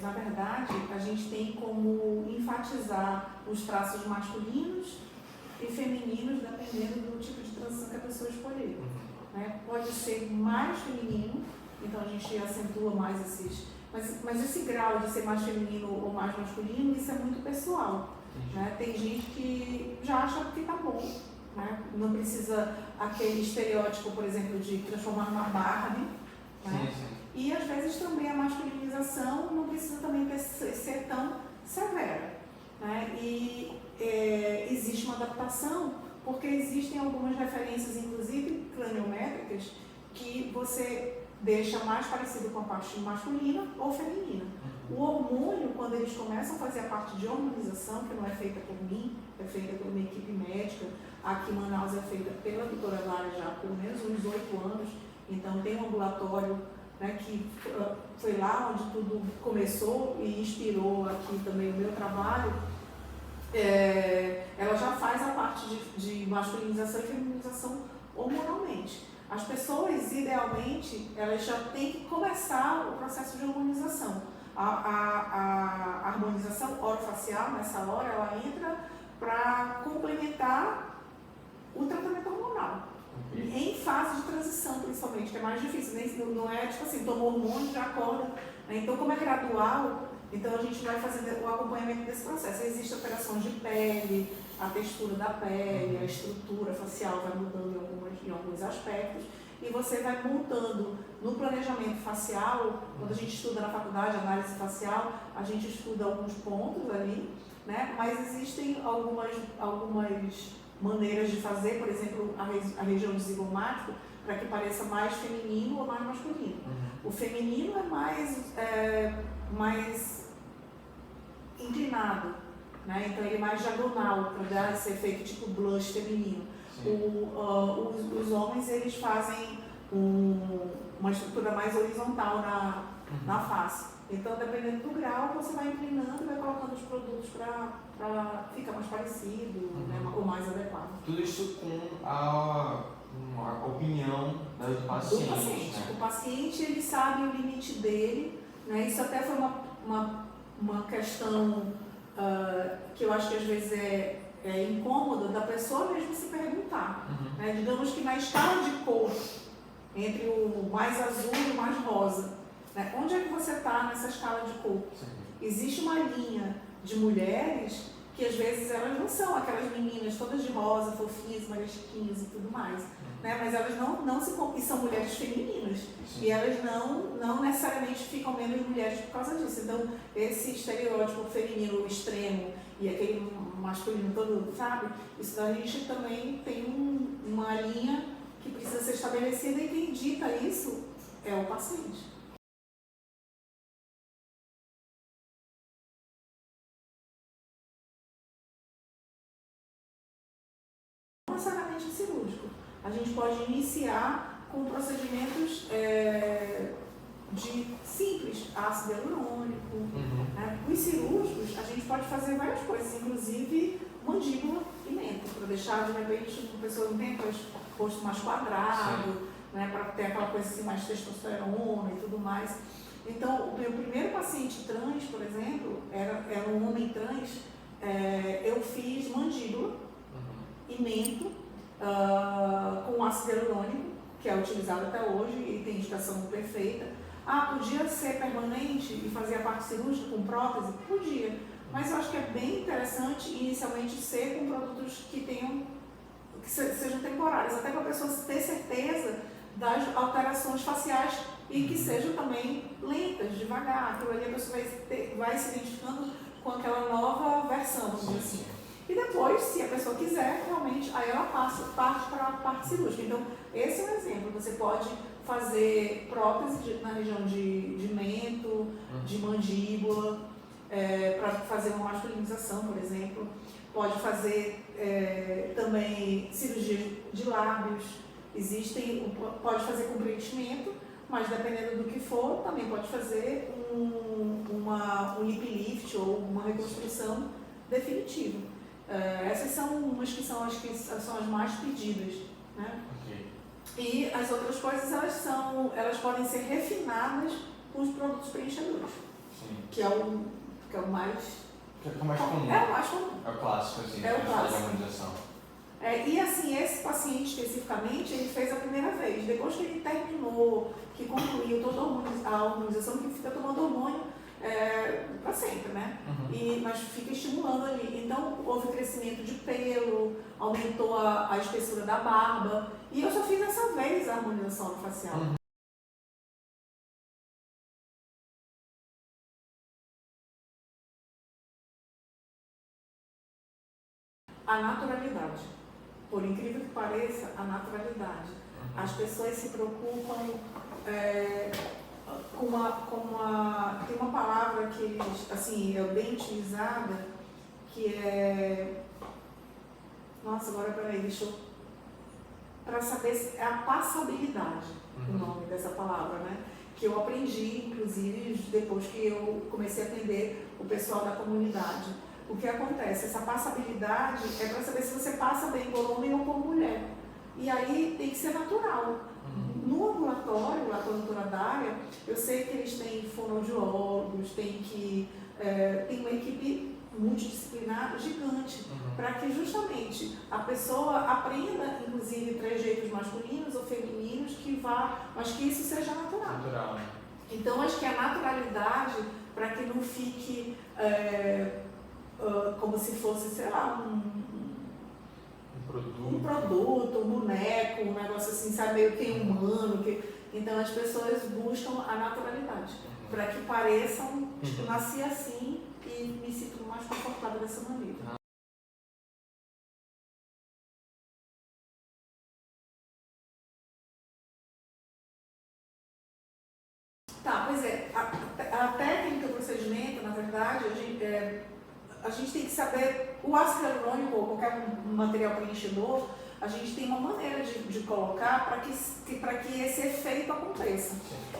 na verdade, a gente tem como enfatizar os traços masculinos e femininos, dependendo do tipo de transição que a pessoa escolher. Né? Pode ser mais feminino, então a gente acentua mais esses... Mas esse grau de ser mais feminino ou mais masculino, isso é muito pessoal. Né? Tem gente que já acha que tá bom. Né? Não precisa aquele estereótipo, por exemplo, de transformar numa Barbie. Né? Sim. E às vezes também a masculinização não precisa também ser tão severa. Né? E existe uma adaptação, porque existem algumas referências, inclusive craniométricas, que você deixa mais parecido com a parte masculina ou feminina. O hormônio, quando eles começam a fazer a parte de hormonização, que não é feita por mim, é feita por uma equipe médica, aqui em Manaus é feita pela doutora Lara já há pelo menos uns 8 anos, então tem um ambulatório, né, que foi lá onde tudo começou e inspirou aqui também o meu trabalho. Ela já faz a parte de masculinização e feminização hormonalmente. As pessoas, idealmente, elas já têm que começar o processo de harmonização. A harmonização orofacial, nessa hora, ela entra para complementar o tratamento hormonal. Em fase de transição, principalmente, que é mais difícil. Não é tipo assim, tomou hormônio, já acorda. Né? Então, como é gradual, então a gente vai fazendo o acompanhamento desse processo. Existem operações de pele, a textura da pele, a estrutura facial vai mudando em alguns aspectos. E você vai montando no planejamento facial, quando a gente estuda na faculdade, análise facial, a gente estuda alguns pontos ali, né? Mas existem algumas maneiras de fazer, por exemplo, a região zigomático, para que pareça mais feminino ou mais masculino. O feminino é mais inclinado, né? Então ele é mais diagonal, para dar esse efeito tipo blush feminino. Os homens, eles fazem uma estrutura mais horizontal na face. Então, dependendo do grau, você vai inclinando e vai colocando os produtos para ficar mais parecido, né, ou mais adequado. Tudo isso com a opinião do paciente. Né? O paciente, ele sabe o limite dele, né? Isso até foi uma questão que eu acho que às vezes é incômoda da pessoa mesmo se perguntar. Né? Digamos que na escala de cor, entre o mais azul e o mais rosa, né? Onde é que você está nessa escala de cor? Sim. Existe uma linha de mulheres que às vezes elas não são aquelas meninas todas de rosa, fofinhas, marisquinhas e tudo mais, né? Mas elas não se e são mulheres femininas. Sim. E elas não necessariamente ficam menos mulheres por causa disso. Então, esse estereótipo feminino extremo e aquele masculino todo, sabe? Isso da gente também tem uma linha que precisa ser estabelecida, e quem dita isso é o paciente. Não necessariamente cirúrgico. A gente pode iniciar com procedimentos simples, ácido hialurônico. Né? Os cirúrgicos, a gente pode fazer várias coisas, inclusive mandíbula e mento, para deixar de repente uma pessoa não tem o rosto mais quadrado, né? Para ter aquela coisa assim, mais testosterona e tudo mais. Então, o meu primeiro paciente trans, por exemplo, era um homem trans, eu fiz mandíbula e mento com ácido hialurônico, que é utilizado até hoje e tem indicação perfeita. Podia ser permanente e fazer a parte cirúrgica com prótese? Podia, mas eu acho que é bem interessante inicialmente ser com produtos que sejam temporários, até para a pessoa ter certeza das alterações faciais e que sejam também lentas, devagar. Aquilo ali a pessoa vai se identificando com aquela nova versão, vamos dizer assim. E depois, se a pessoa quiser, realmente, aí ela parte para a parte cirúrgica. Então, esse é um exemplo. Você pode fazer prótese na região de mento, de mandíbula, para fazer uma masculinização, por exemplo. Pode fazer também cirurgia de lábios. Pode fazer com preenchimento, mas dependendo do que for, também pode fazer um lip lift ou uma reconstrução definitiva. Essas são umas que são as mais pedidas, né? E as outras coisas elas podem ser refinadas com os produtos preenchedores. Sim. que é o mais... Que é o mais comum. É o mais comum. É o clássico, assim, É o de clássico. harmonização. E assim, esse paciente especificamente, ele fez a primeira vez. Depois que ele terminou, que concluiu toda a harmonização, que fica tomando hormônio para sempre, né? Mas fica estimulando ali. Então, houve crescimento de pelo, aumentou a espessura da barba. E eu só fiz essa vez a harmonização facial. A naturalidade. Por incrível que pareça, a naturalidade. As pessoas se preocupam tem uma palavra que eles, assim, é bem utilizada, que é... Nossa, agora peraí, deixa eu... Para saber se é a passabilidade, o nome dessa palavra, né? Que eu aprendi, inclusive, depois que eu comecei a atender o pessoal da comunidade. O que acontece? Essa passabilidade é para saber se você passa bem por homem ou por mulher. E aí tem que ser natural. No ambulatório, lá com a doutora Dália, eu sei que eles têm fonoaudiólogos, tem uma equipe multidisciplinar gigante, para que justamente a pessoa aprenda, inclusive, trejeitos masculinos ou femininos, mas que isso seja natural. Então, acho que a naturalidade, para que não fique como se fosse, sei lá, um produto, um boneco, um negócio assim, sabe, meio que humano. Então as pessoas buscam a naturalidade, para que pareçam, tipo, nasci assim e me sinto mais confortável dessa maneira. Tá, pois é, a técnica do procedimento, na verdade, a gente tem que saber, o ácido hialurônico ou qualquer material preenchedor, a gente tem uma maneira de colocar para que esse efeito aconteça.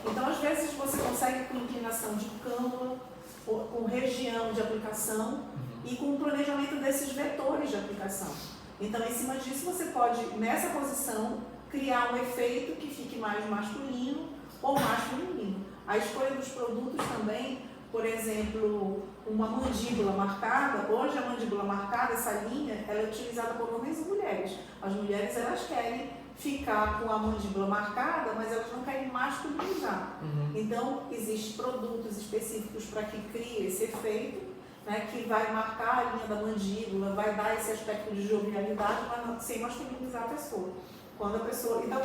Então, às vezes, você consegue com inclinação de cânula, com região de aplicação e com o planejamento desses vetores de aplicação. Então, em cima disso, você pode, nessa posição, criar um efeito que fique mais masculino ou mais feminino. A escolha dos produtos também, por exemplo, uma mandíbula marcada. Hoje a mandíbula marcada, essa linha, ela é utilizada por homens e mulheres. As mulheres, elas querem ficar com a mandíbula marcada, mas elas não querem masculinizar. Então, existem produtos específicos para que crie esse efeito, né, que vai marcar a linha da mandíbula, vai dar esse aspecto de jovialidade, mas sem masculinizar a pessoa. Quando a pessoa... Então,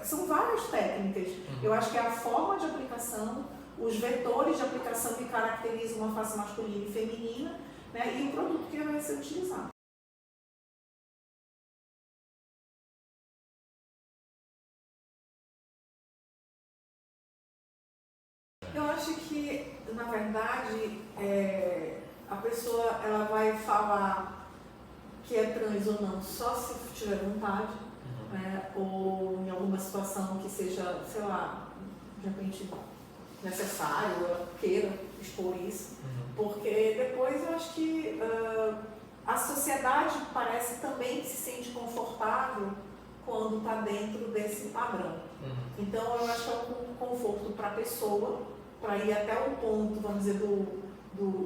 são várias técnicas. Eu acho que é a forma de aplicação, os vetores de aplicação que caracterizam uma face masculina e feminina, né, e o produto que vai ser utilizado. Eu acho que, na verdade, a pessoa ela vai falar que é trans ou não só se tiver vontade, né, ou em alguma situação que seja, sei lá, de repente necessário, ela queira expor isso, porque depois eu acho que a sociedade parece também que se sente confortável quando está dentro desse padrão. Então eu acho que é um conforto para a pessoa, para ir até o ponto, vamos dizer,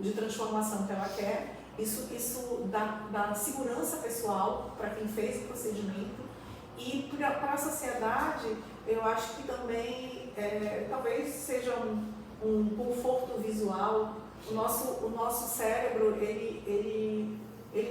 de transformação que ela quer. Isso dá segurança pessoal para quem fez o procedimento, e para a sociedade eu acho que também talvez seja um conforto visual. O nosso cérebro ele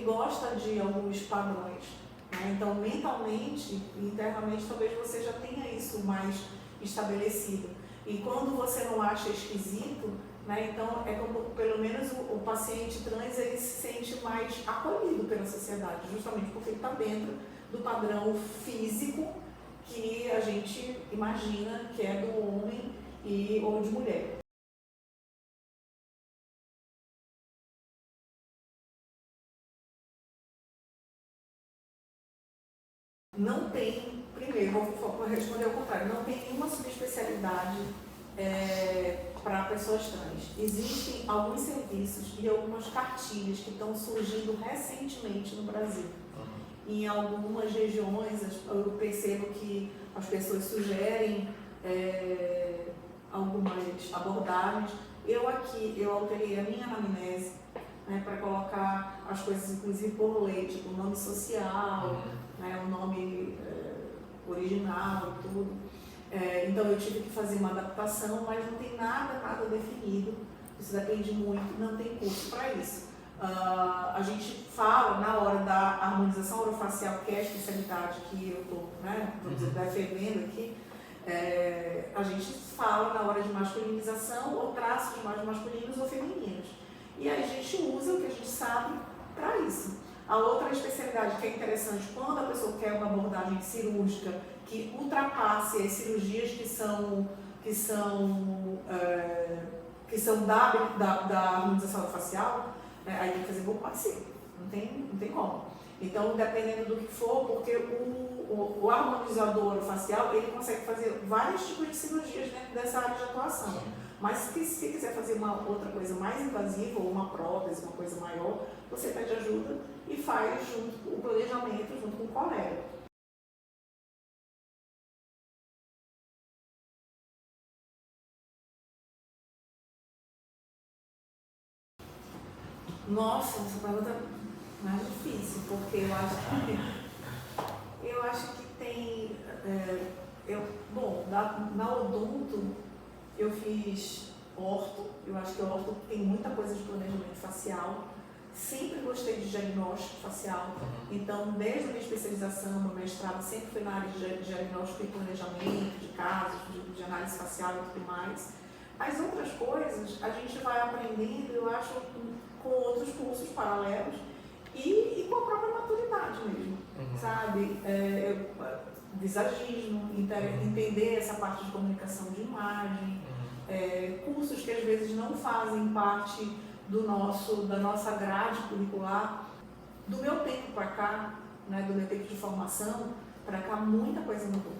gosta de alguns padrões, né? Então mentalmente, internamente, talvez você já tenha isso mais estabelecido. E quando você não acha esquisito, né, então é como, pelo menos o paciente trans, ele se sente mais acolhido pela sociedade, justamente porque ele está dentro do padrão físico que a gente imagina que é do homem ou de mulher. Não tem, primeiro, vou responder ao contrário, não tem nenhuma subespecialidade para pessoas trans. Existem alguns serviços e algumas cartilhas que estão surgindo recentemente no Brasil. Em algumas regiões, eu percebo que as pessoas sugerem algumas imagens, abordagens. Eu alterei a minha anamnese, né, para colocar as coisas, inclusive por lei, tipo o nome social, né, o nome original e tudo. Então eu tive que fazer uma adaptação, mas não tem nada definido. Isso depende muito, não tem curso para isso. A gente fala na hora da harmonização orofacial, que é a especialidade que eu estou, né, defendendo aqui, a gente fala na hora de masculinização ou traços mais masculinos ou femininos. E aí a gente usa o que a gente sabe para isso. A outra especialidade que é interessante, quando a pessoa quer uma abordagem cirúrgica que ultrapasse as cirurgias que são da harmonização facial, aí tem que fazer bucomaxila, não tem como. Então, dependendo do que for, porque o harmonizador facial, ele consegue fazer vários tipos de cirurgias dentro dessa área de atuação. Mas se quiser fazer uma outra coisa mais invasiva, ou uma prótese, uma coisa maior, você pede ajuda e faz o planejamento junto com o colega. Nossa, essa pergunta é mais difícil, porque eu acho que tem... bom, na odonto eu fiz orto, eu acho que orto tem muita coisa de planejamento facial. Sempre gostei de diagnóstico facial, então desde a minha especialização, meu mestrado sempre foi na área de diagnóstico e planejamento, de casos, de análise facial e tudo mais. As outras coisas a gente vai aprendendo, eu acho, com outros cursos paralelos e com a própria maturidade mesmo, sabe? Visagismo, entender essa parte de comunicação de imagem, cursos que às vezes não fazem parte da nossa grade curricular. Do meu tempo para cá, né, do meu tempo de formação para cá, muita coisa mudou.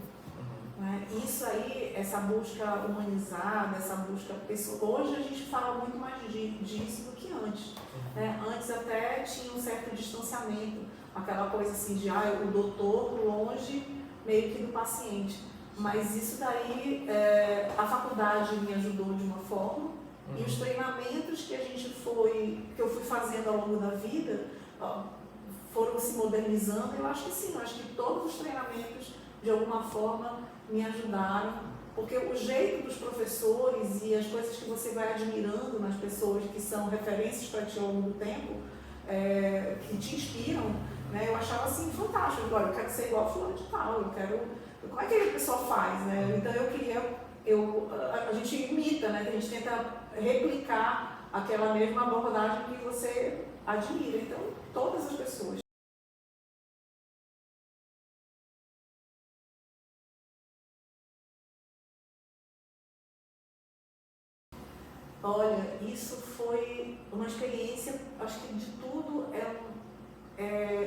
Né? Isso aí, essa busca humanizada, essa busca pessoal. Hoje a gente fala muito mais disso do que antes. Né? Antes até tinha um certo distanciamento, aquela coisa assim de o doutor longe meio que do paciente. Mas isso daí, a faculdade me ajudou de uma forma, e os treinamentos que eu fui fazendo ao longo da vida foram se modernizando. Eu acho que sim, eu acho que todos os treinamentos de alguma forma me ajudaram, porque o jeito dos professores e as coisas que você vai admirando nas pessoas que são referências para ti ao longo do tempo, que te inspiram, né? Eu achava assim fantástico. Agora eu quero ser igual a fulano de tal, como é que a pessoa faz, né? Então a gente imita, né? A gente tenta replicar aquela mesma abordagem que você admira. Então, todas as pessoas. Olha, isso foi uma experiência, acho que de tudo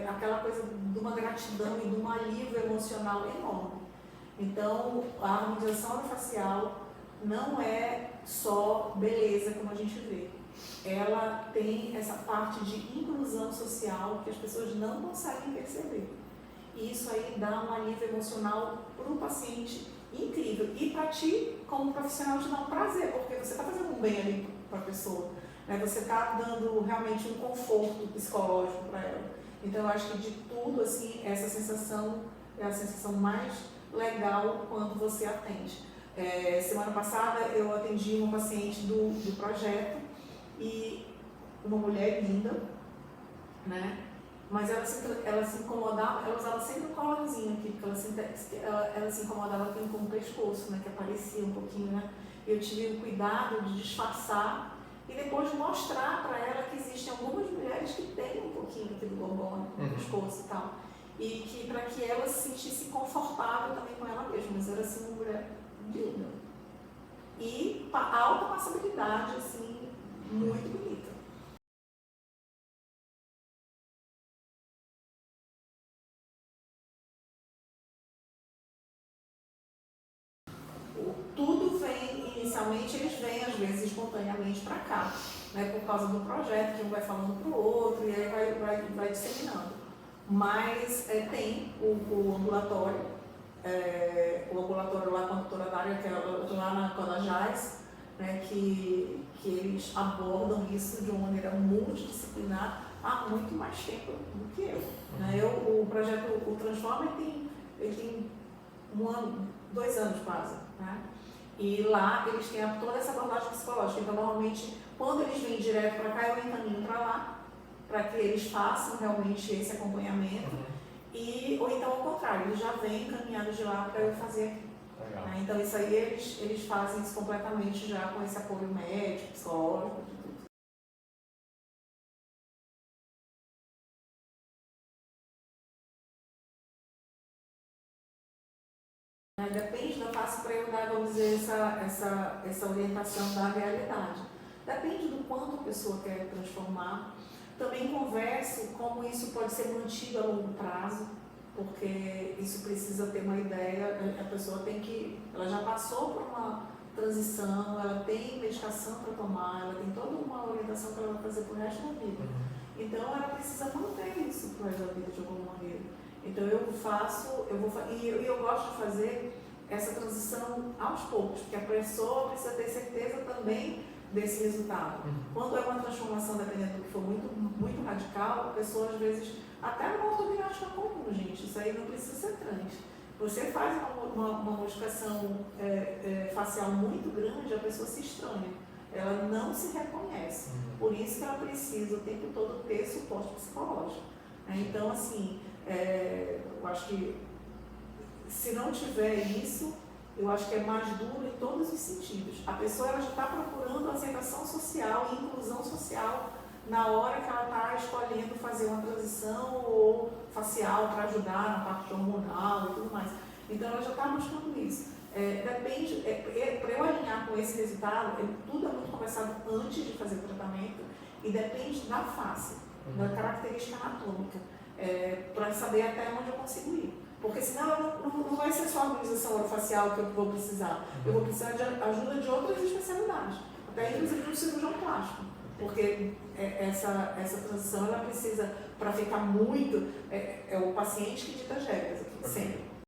aquela coisa de uma gratidão e de um alívio emocional enorme. Então, a harmonização orofacial não é só beleza como a gente vê. Ela tem essa parte de inclusão social que as pessoas não conseguem perceber. E isso aí dá um alívio emocional para o paciente incrível. E para ti, como profissional, te dá um prazer, porque você está fazendo um bem ali para a pessoa. Né? Você está dando realmente um conforto psicológico para ela. Então, eu acho que de tudo, assim, essa sensação é a sensação mais legal quando você atende. Semana passada eu atendi uma paciente do projeto e uma mulher linda, né? Mas ela se incomodava, ela usava sempre um colarzinho aqui, porque ela se incomodava com o pescoço, né? Que aparecia um pouquinho, né? Eu tive o cuidado de disfarçar e depois mostrar para ela que existem algumas mulheres que têm um pouquinho aqui do gorgônio no pescoço e tal. E que para que ela se sentisse confortável também com ela mesma, mas era assim uma mulher linda. E alta passabilidade, assim, muito bonita. Tudo vem, inicialmente, eles vêm às vezes espontaneamente para cá, né, por causa do projeto, que um vai falando para o outro e aí vai disseminando. Mas tem o ambulatório lá com a doutora Dária, que é lá na Codajás, né, que eles abordam isso de uma maneira multidisciplinar há muito mais tempo do que eu. Né? O projeto o Transforma ele tem 1 ano, 2 anos quase. Né? E lá eles têm toda essa abordagem psicológica. Então, normalmente, quando eles vêm direto para cá, eu encaminho para lá, para que eles façam realmente esse acompanhamento. Ou então, ao contrário, eles já vêm encaminhados de lá para eu fazer aqui. Né? Então, isso aí eles fazem isso completamente já com esse apoio médico, psicológico, de tudo. Depende da fase para eu dar, vamos dizer, essa orientação da realidade. Depende do quanto a pessoa quer transformar. Também converso como isso pode ser mantido a longo prazo, porque isso precisa ter uma ideia, a pessoa ela já passou por uma transição, ela tem medicação para tomar, ela tem toda uma orientação que ela vai fazer para o resto da vida. Então ela precisa manter isso para o resto da vida de alguma maneira. Então eu gosto de fazer essa transição aos poucos, porque a pessoa precisa ter certeza também desse resultado. Quando é uma transformação, dependendo do que for muito radical, a pessoa às vezes, até uma ortognática comum, gente, isso aí não precisa ser trans. Você faz uma modificação facial muito grande, a pessoa se estranha, ela não se reconhece. Por isso que ela precisa o tempo todo ter suporte psicológico. Então, assim, eu acho que se não tiver isso, eu acho que é mais duro em todos os sentidos. A pessoa ela já está procurando aceitação social e inclusão social na hora que ela está escolhendo fazer uma transição ou facial para ajudar na parte hormonal e tudo mais. Então ela já está buscando isso. Depende, para eu alinhar com esse resultado, tudo é muito conversado antes de fazer o tratamento e depende da face, da característica anatômica, para saber até onde eu consigo ir. Porque senão não vai ser só a harmonização orofacial que eu vou precisar. Eu vou precisar de ajuda de outras especialidades, até inclusive de um cirurgião plástico. Porque essa transição ela precisa, para ficar muito, é o paciente que dita as regras aqui, sempre.